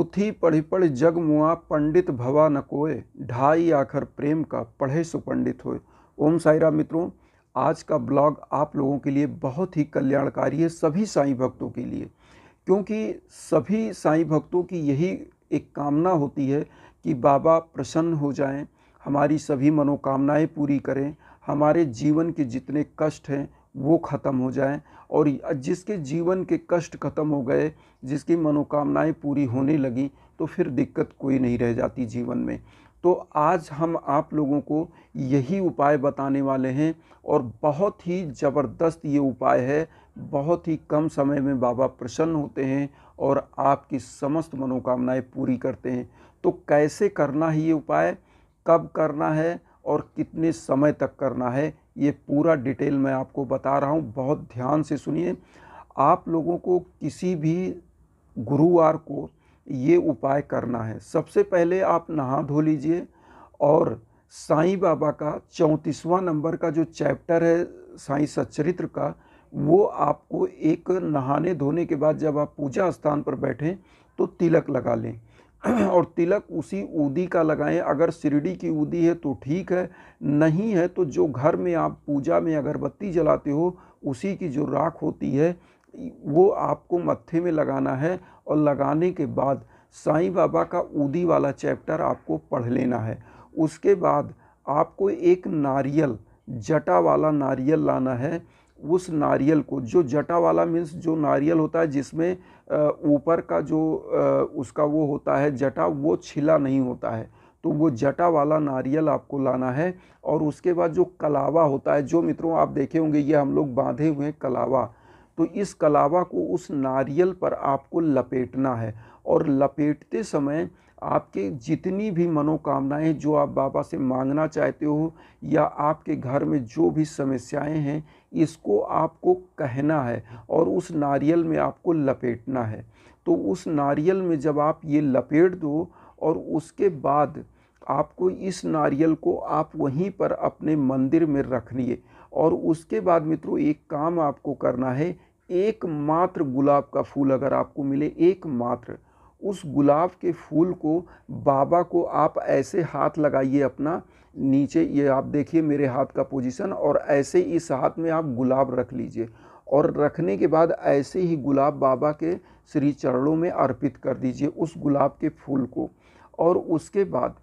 पोथी पढ़ी पढ़ जग मुआ, पंडित भवा न कोय, ढाई आखर प्रेम का पढ़े सुपंडित होए। ओम साई राम मित्रों, आज का ब्लॉग आप लोगों के लिए बहुत ही कल्याणकारी है, सभी साईं भक्तों के लिए। क्योंकि सभी साईं भक्तों की यही एक कामना होती है कि बाबा प्रसन्न हो जाएं, हमारी सभी मनोकामनाएं पूरी करें, हमारे जीवन के जितने कष्ट हैं वो ख़त्म हो जाएं, और जिसके जीवन के कष्ट ख़त्म हो गए, जिसकी मनोकामनाएं पूरी होने लगी, तो फिर दिक्कत कोई नहीं रह जाती जीवन में। तो आज हम आप लोगों को यही उपाय बताने वाले हैं, और बहुत ही ज़बरदस्त ये उपाय है। बहुत ही कम समय में बाबा प्रसन्न होते हैं और आपकी समस्त मनोकामनाएं पूरी करते हैं। तो कैसे करना है ये उपाय, कब करना है और कितने समय तक करना है, ये पूरा डिटेल मैं आपको बता रहा हूँ। बहुत ध्यान से सुनिए। आप लोगों को किसी भी गुरुवार को ये उपाय करना है। सबसे पहले आप नहा धो लीजिए, और साईं बाबा का 34वां नंबर का जो चैप्टर है साईं सच्चरित्र का, वो आपको एक नहाने धोने के बाद जब आप पूजा स्थान पर बैठें तो तिलक लगा लें। और तिलक उसी ऊदी का लगाएं। अगर शिरडी की ऊदी है तो ठीक है, नहीं है तो जो घर में आप पूजा में अगरबत्ती जलाते हो उसी की जो राख होती है वो आपको मत्थे में लगाना है। और लगाने के बाद साईं बाबा का ऊदी वाला चैप्टर आपको पढ़ लेना है। उसके बाद आपको एक नारियल, जटा वाला नारियल लाना है। उस नारियल को, जो जटा वाला मीन्स जो नारियल होता है जिसमें ऊपर का जो उसका वो होता है जटा, वो छिला नहीं होता है, तो वो जटा वाला नारियल आपको लाना है। और उसके बाद जो कलावा होता है, जो मित्रों आप देखे होंगे ये हम लोग बांधे हुए कलावा, तो इस कलावा को उस नारियल पर आपको लपेटना है। और लपेटते समय आपके जितनी भी मनोकामनाएं जो आप बाबा से मांगना चाहते हो, या आपके घर में जो भी समस्याएं हैं, इसको आपको कहना है और उस नारियल में आपको लपेटना है। तो उस नारियल में जब आप ये लपेट दो, और उसके बाद आपको इस नारियल को आप वहीं पर अपने मंदिर में रखिए। और उसके बाद मित्रों एक काम आपको करना है, एकमात्र गुलाब का फूल अगर आपको मिले, एकमात्र, उस गुलाब के फूल को बाबा को आप ऐसे हाथ लगाइए अपना नीचे, ये आप देखिए मेरे हाथ का पोजीशन, और ऐसे इस हाथ में आप गुलाब रख लीजिए। और रखने के बाद ऐसे ही गुलाब बाबा के श्री चरणों में अर्पित कर दीजिए उस गुलाब के फूल को। और उसके बाद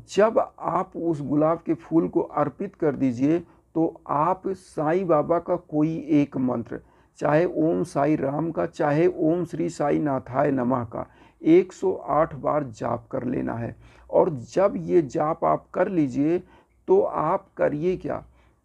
जब आप उस गुलाब के फूल को अर्पित कर दीजिए, तो आप साईं बाबा का कोई एक मंत्र, चाहे ओम साई राम का, चाहे ओम श्री साई नाथाय नमः का, 108 बार जाप कर लेना है। और जब ये जाप आप कर लीजिए, तो आप करिए क्या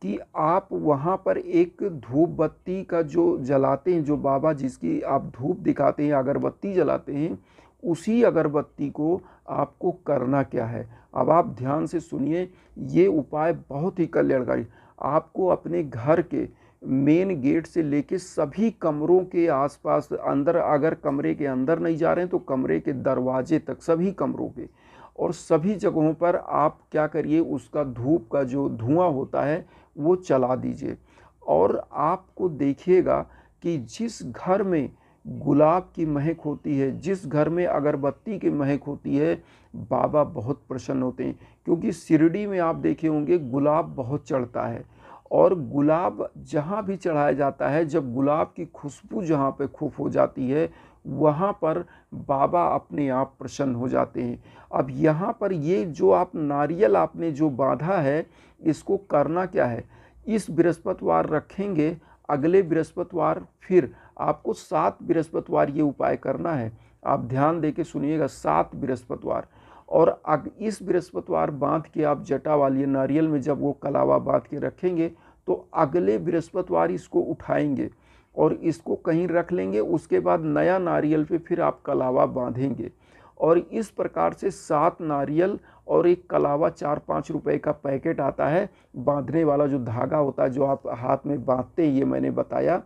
कि आप वहाँ पर एक धूप बत्ती का जो जलाते हैं, जो बाबा जिसकी आप धूप दिखाते हैं, अगरबत्ती जलाते हैं, उसी अगरबत्ती को आपको करना क्या है। अब आप ध्यान से सुनिए, ये उपाय बहुत ही कल्याणकारी। आपको अपने घर के मेन गेट से लेके सभी कमरों के आसपास, अंदर अगर कमरे के अंदर नहीं जा रहे हैं तो कमरे के दरवाजे तक, सभी कमरों के और सभी जगहों पर आप क्या करिए, उसका धूप का जो धुआं होता है वो चला दीजिए। और आपको देखिएगा कि जिस घर में गुलाब की महक होती है, जिस घर में अगरबत्ती की महक होती है, बाबा बहुत प्रसन्न होते हैं। क्योंकि शिरडी में आप देखे होंगे गुलाब बहुत चढ़ता है, और गुलाब जहाँ भी चढ़ाया जाता है, जब गुलाब की खुशबू जहाँ पे खूब हो जाती है, वहाँ पर बाबा अपने आप प्रसन्न हो जाते हैं। अब यहाँ पर ये जो आप नारियल आपने जो बांधा है, इसको करना क्या है, इस बृहस्पतिवार रखेंगे, अगले बृहस्पतिवार फिर आपको 7 बृहस्पतिवार ये उपाय करना है। आप ध्यान दे के सुनिएगा, 7 बृहस्पतिवार। और इस बृहस्पतिवार बांध के आप जटा वाली नारियल में जब वो कलावा बांध के रखेंगे, तो अगले बृहस्पतिवार इसको उठाएंगे और इसको कहीं रख लेंगे। उसके बाद नया नारियल पे फिर आप कलावा बांधेंगे। और इस प्रकार से 7 नारियल और एक कलावा, 4-5 रुपए का पैकेट आता है, बांधने वाला जो धागा होता है जो आप हाथ में बांधते हैं, ये मैंने बताया,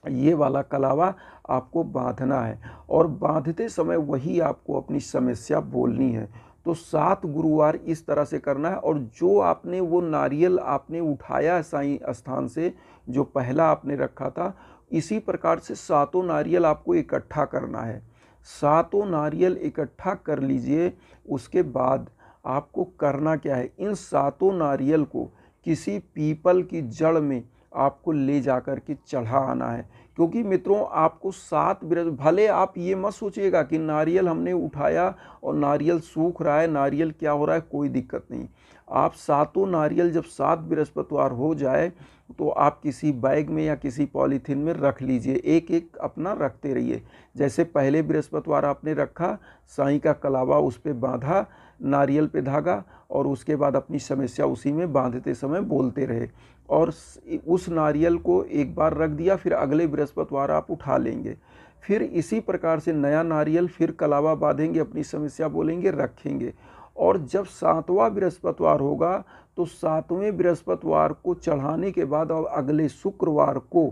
ये वाला कलावा आपको बांधना है। और बांधते समय वही आपको अपनी समस्या बोलनी है। तो 7 गुरुवार इस तरह से करना है। और जो आपने वो नारियल आपने उठाया है साईं स्थान से, जो पहला आपने रखा था, इसी प्रकार से 7 नारियल आपको इकट्ठा करना है। सातों नारियल इकट्ठा कर लीजिए। उसके बाद आपको करना क्या है, इन सातों नारियल को किसी पीपल की जड़ में आपको ले जाकर के चढ़ा आना है। क्योंकि मित्रों आपको 7 भले आप ये मत सोचिएगा कि नारियल हमने उठाया और नारियल सूख रहा है, नारियल क्या हो रहा है, कोई दिक्कत नहीं। आप सातों नारियल जब 7 बृहस्पतिवार हो जाए तो आप किसी बैग में या किसी पॉलीथीन में रख लीजिए, एक एक अपना रखते रहिए। जैसे पहले बृहस्पतिवार आपने रखा, साईं का कलावा उस पर बांधा, नारियल पे धागा, और उसके बाद अपनी समस्या उसी में बांधते समय बोलते रहे, और उस नारियल को एक बार रख दिया, फिर अगले बृहस्पतिवार आप उठा लेंगे। फिर इसी प्रकार से नया नारियल फिर कलावा बांधेंगे, अपनी समस्या बोलेंगे, रखेंगे। और जब 7वां बृहस्पतिवार होगा तो 7वें बृहस्पतिवार को चढ़ाने के बाद और अगले शुक्रवार को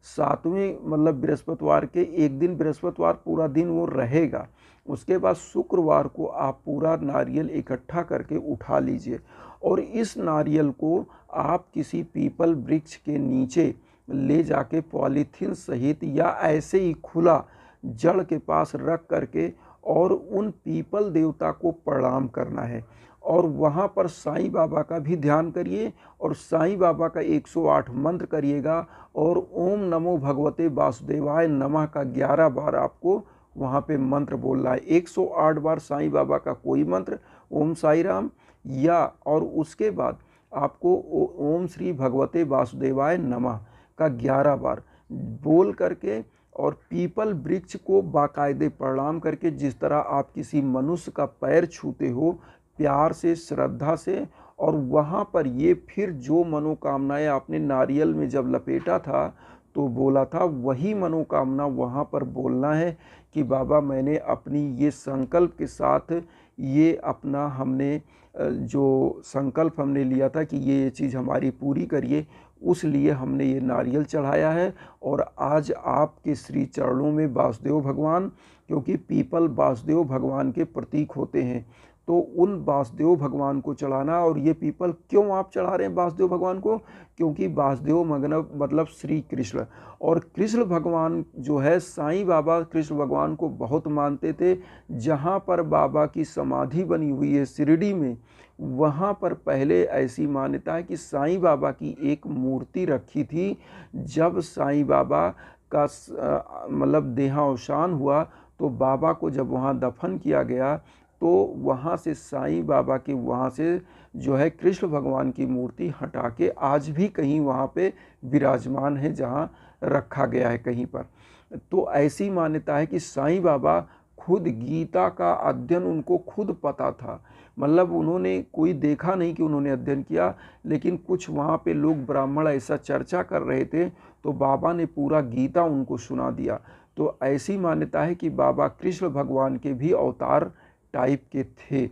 7वें मतलब बृहस्पतिवार के एक दिन, बृहस्पतिवार पूरा दिन वो रहेगा, उसके बाद शुक्रवार को आप पूरा नारियल इकट्ठा करके उठा लीजिए। और इस नारियल को आप किसी पीपल वृक्ष के नीचे ले जाके पॉलीथीन सहित या ऐसे ही खुला जड़ के पास रख करके और उन पीपल देवता को प्रणाम करना है। और वहाँ पर साईं बाबा का भी ध्यान करिए और साईं बाबा का 108 मंत्र करिएगा, और ओम नमो भगवते वासुदेवाय नमः का 11 बार आपको वहाँ पे मंत्र बोलना है। 108 बार साईं बाबा का कोई मंत्र, ओम साई राम, या और उसके बाद आपको ओम श्री भगवते वासुदेवाय नमः का 11 बार बोल करके और पीपल वृक्ष को बाकायदे प्रणाम करके, जिस तरह आप किसी मनुष्य का पैर छूते हो प्यार से, श्रद्धा से, और वहाँ पर ये फिर जो मनोकामनाएं आपने नारियल में जब लपेटा था तो बोला था, वही मनोकामना वहाँ पर बोलना है कि बाबा मैंने अपनी ये संकल्प के साथ ये अपना हमने जो संकल्प हमने लिया था कि ये चीज़ हमारी पूरी करिए, उस लिए हमने ये नारियल चढ़ाया है। और आज आपके श्री चरणों में वासुदेव भगवान, क्योंकि पीपल वासुदेव भगवान के प्रतीक होते हैं, तो उन वासुदेव भगवान को चढ़ाना। और ये पीपल क्यों आप चढ़ा रहे हैं वासुदेव भगवान को, क्योंकि वासुदेव मतलब श्री कृष्ण, और कृष्ण भगवान जो है, साईं बाबा कृष्ण भगवान को बहुत मानते थे। जहाँ पर बाबा की समाधि बनी हुई है शिरडी में, वहाँ पर पहले ऐसी मान्यता है कि साईं बाबा की एक मूर्ति रखी थी। जब साईं बाबा का मतलब देहावसान हुआ तो बाबा को जब वहाँ दफन किया गया तो वहाँ से साईं बाबा के वहाँ से जो है कृष्ण भगवान की मूर्ति हटा के आज भी कहीं वहाँ पे विराजमान है, जहाँ रखा गया है कहीं पर। तो ऐसी मान्यता है कि साईं बाबा खुद गीता का अध्ययन उनको खुद पता था, मतलब उन्होंने कोई देखा नहीं कि उन्होंने अध्ययन किया, लेकिन कुछ वहाँ पे लोग ब्राह्मण ऐसा चर्चा कर रहे थे तो बाबा ने पूरा गीता उनको सुना दिया। तो ऐसी मान्यता है कि बाबा कृष्ण भगवान के भी अवतार टाइप के थे।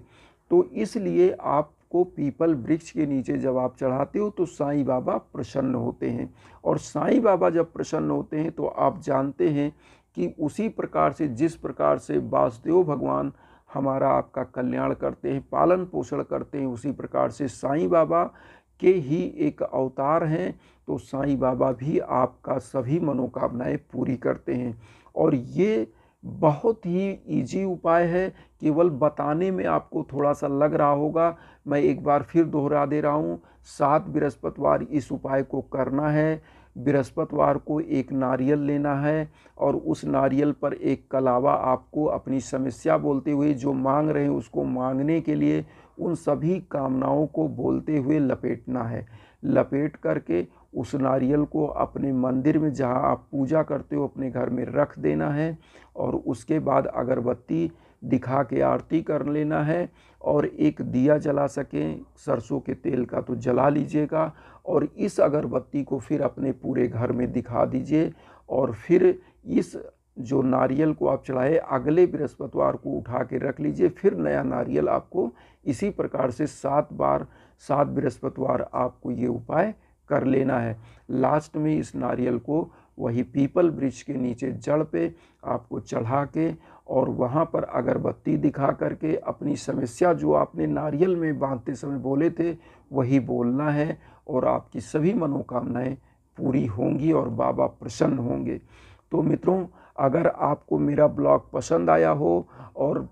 तो इसलिए आपको पीपल वृक्ष के नीचे जब आप चढ़ाते हो तो साईं बाबा प्रसन्न होते हैं, और साईं बाबा जब प्रसन्न होते हैं तो आप जानते हैं कि उसी प्रकार से जिस प्रकार से वासुदेव भगवान हमारा आपका कल्याण करते हैं, पालन पोषण करते हैं, उसी प्रकार से साईं बाबा के ही एक अवतार हैं। तो साईं बाबा भी आपका सभी मनोकामनाएं पूरी करते हैं। और ये बहुत ही इजी उपाय है, केवल बताने में आपको थोड़ा सा लग रहा होगा। मैं एक बार फिर दोहरा दे रहा हूँ, 7 बृहस्पतिवार इस उपाय को करना है। बृहस्पतिवार को एक नारियल लेना है और उस नारियल पर एक कलावा आपको अपनी समस्या बोलते हुए, जो मांग रहे हैं उसको मांगने के लिए उन सभी कामनाओं को बोलते हुए लपेटना है। लपेट करके उस नारियल को अपने मंदिर में जहाँ आप पूजा करते हो अपने घर में रख देना है, और उसके बाद अगरबत्ती दिखा के आरती कर लेना है, और एक दिया जला सकें सरसों के तेल का तो जला लीजिएगा, और इस अगरबत्ती को फिर अपने पूरे घर में दिखा दीजिए। और फिर इस जो नारियल को आप चढ़ाए अगले बृहस्पतिवार को उठा के रख लीजिए, फिर नया नारियल आपको इसी प्रकार से 7 बार 7 बृहस्पतिवार आपको ये उपाय कर लेना है। लास्ट में इस नारियल को वही पीपल वृक्ष के नीचे जड़ पे आपको चढ़ा के और वहाँ पर अगरबत्ती दिखा करके अपनी समस्या जो आपने नारियल में बांधते समय बोले थे वही बोलना है, और आपकी सभी मनोकामनाएं पूरी होंगी और बाबा प्रसन्न होंगे। तो मित्रों, अगर आपको मेरा ब्लॉग पसंद आया हो और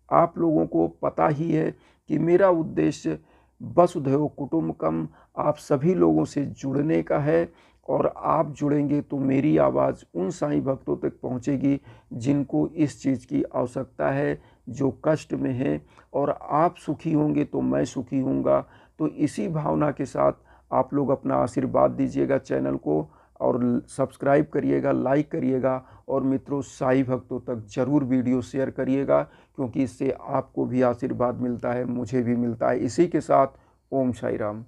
आप लोगों को पता ही है कि मेरा उद्देश्य वसुधैव कुटुंबकम आप सभी लोगों से जुड़ने का है, और आप जुड़ेंगे तो मेरी आवाज़ उन साईं भक्तों तक पहुंचेगी जिनको इस चीज़ की आवश्यकता है, जो कष्ट में है, और आप सुखी होंगे तो मैं सुखी होऊंगा। तो इसी भावना के साथ आप लोग अपना आशीर्वाद दीजिएगा चैनल को, और सब्सक्राइब करिएगा, लाइक करिएगा, और मित्रों साईं भक्तों तक ज़रूर वीडियो शेयर करिएगा, क्योंकि इससे आपको भी आशीर्वाद मिलता है, मुझे भी मिलता है। इसी के साथ ओम साई राम।